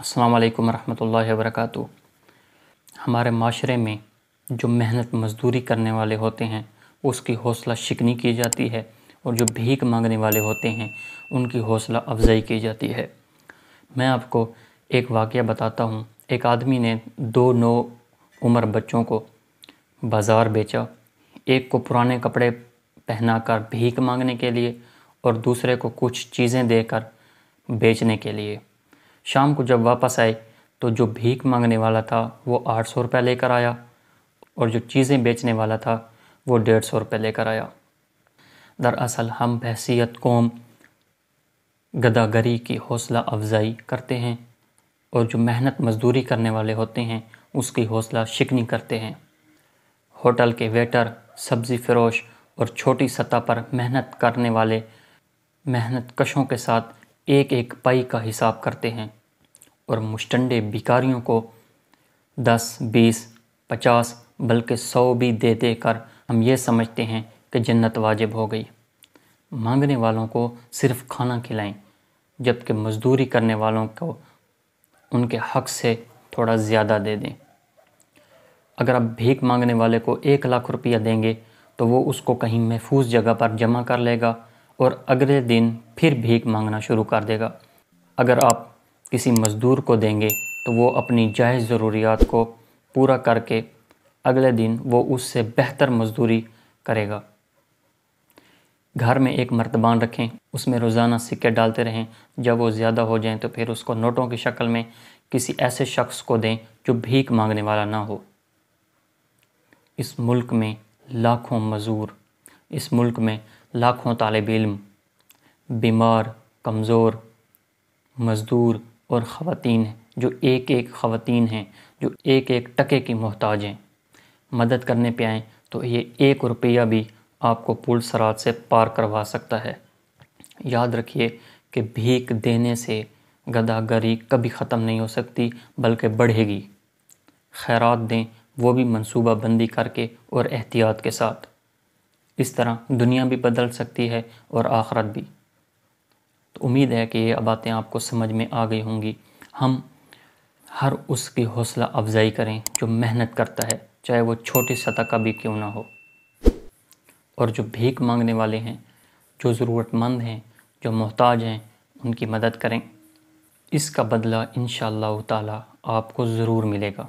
السلام علیکم ورحمۃ اللہ وبرکاتہ۔ ہمارے معاشرے میں جو محنت مزدوری کرنے والے ہوتے ہیں اس کی حوصلہ شکنی کی جاتی ہے، اور جو بھیک مانگنے والے ہوتے ہیں ان کی حوصلہ افزائی کی جاتی ہے۔ میں آپ کو ایک واقعہ بتاتا ہوں۔ ایک آدمی نے دو نو عمر بچوں کو بازار بیچا، ایک کو پرانے کپڑے پہنا کر بھیک مانگنے کے لیے اور دوسرے کو کچھ چیزیں دے کر بیچنے کے لیے۔ شام کو جب واپس آئے تو جو بھیک مانگنے والا تھا وہ 800 روپے لے کر آیا، اور جو چیزیں بیچنے والا تھا وہ 150 روپے لے کر آیا۔ دراصل ہم بحیثیت قوم گداگری کی حوصلہ افزائی کرتے ہیں، اور جو محنت مزدوری کرنے والے ہوتے ہیں اس کی حوصلہ شکنی کرتے ہیں۔ ہوٹل کے ویٹر، سبزی فروش اور چھوٹی سطح پر محنت کرنے والے محنت کشوں کے ساتھ ایک ایک پائی کا حساب کرتے ہیں، اور مشٹنڈے بھکاریوں کو 10، 20، 50 بلکہ 100 بھی دے دے کر ہم یہ سمجھتے ہیں کہ جنت واجب ہو گئی۔ مانگنے والوں کو صرف کھانا کھلائیں، جبکہ مزدوری کرنے والوں کو ان کے حق سے تھوڑا زیادہ دے دیں۔ اگر آپ بھیک مانگنے والے کو 1 لاکھ روپیہ دیں گے تو وہ اس کو کہیں محفوظ جگہ پر جمع کر لے گا اور اگلے دن پھر بھیک مانگنا شروع کر دے گا۔ اگر آپ کسی مزدور کو دیں گے تو وہ اپنی جائز ضروریات کو پورا کر کے اگلے دن وہ اس سے بہتر مزدوری کرے گا۔ گھر میں ایک مرتبان رکھیں، اس میں روزانہ سکے ڈالتے رہیں، جب وہ زیادہ ہو جائیں تو پھر اس کو نوٹوں کی شکل میں کسی ایسے شخص کو دیں جو بھیک مانگنے والا نہ ہو۔ اس ملک میں لاکھوں مزدور، اس ملک میں لاکھوں طالب علم، بیمار، کمزور، مزدور اور خواتین ہیں جو ایک ایک خواتین ہیں جو ایک ایک ٹکے کی محتاج ہیں۔ مدد کرنے پہ آئیں تو یہ 1 روپیہ بھی آپ کو پل صراط سے پار کروا سکتا ہے۔ یاد رکھیے کہ بھیک دینے سے گداگری کبھی ختم نہیں ہو سکتی بلکہ بڑھے گی۔ خیرات دیں، وہ بھی منصوبہ بندی کر کے اور احتیاط کے ساتھ۔ اس طرح دنیا بھی بدل سکتی ہے اور آخرت بھی۔ تو امید ہے کہ یہ باتیں آپ کو سمجھ میں آ گئی ہوں گی۔ ہم ہر اس کی حوصلہ افزائی کریں جو محنت کرتا ہے، چاہے وہ چھوٹی سطح کا بھی کیوں نہ ہو۔ اور جو بھیک مانگنے والے ہیں، جو ضرورت مند ہیں، جو محتاج ہیں، ان کی مدد کریں۔ اس کا بدلہ انشاءاللہ تعالی آپ کو ضرور ملے گا۔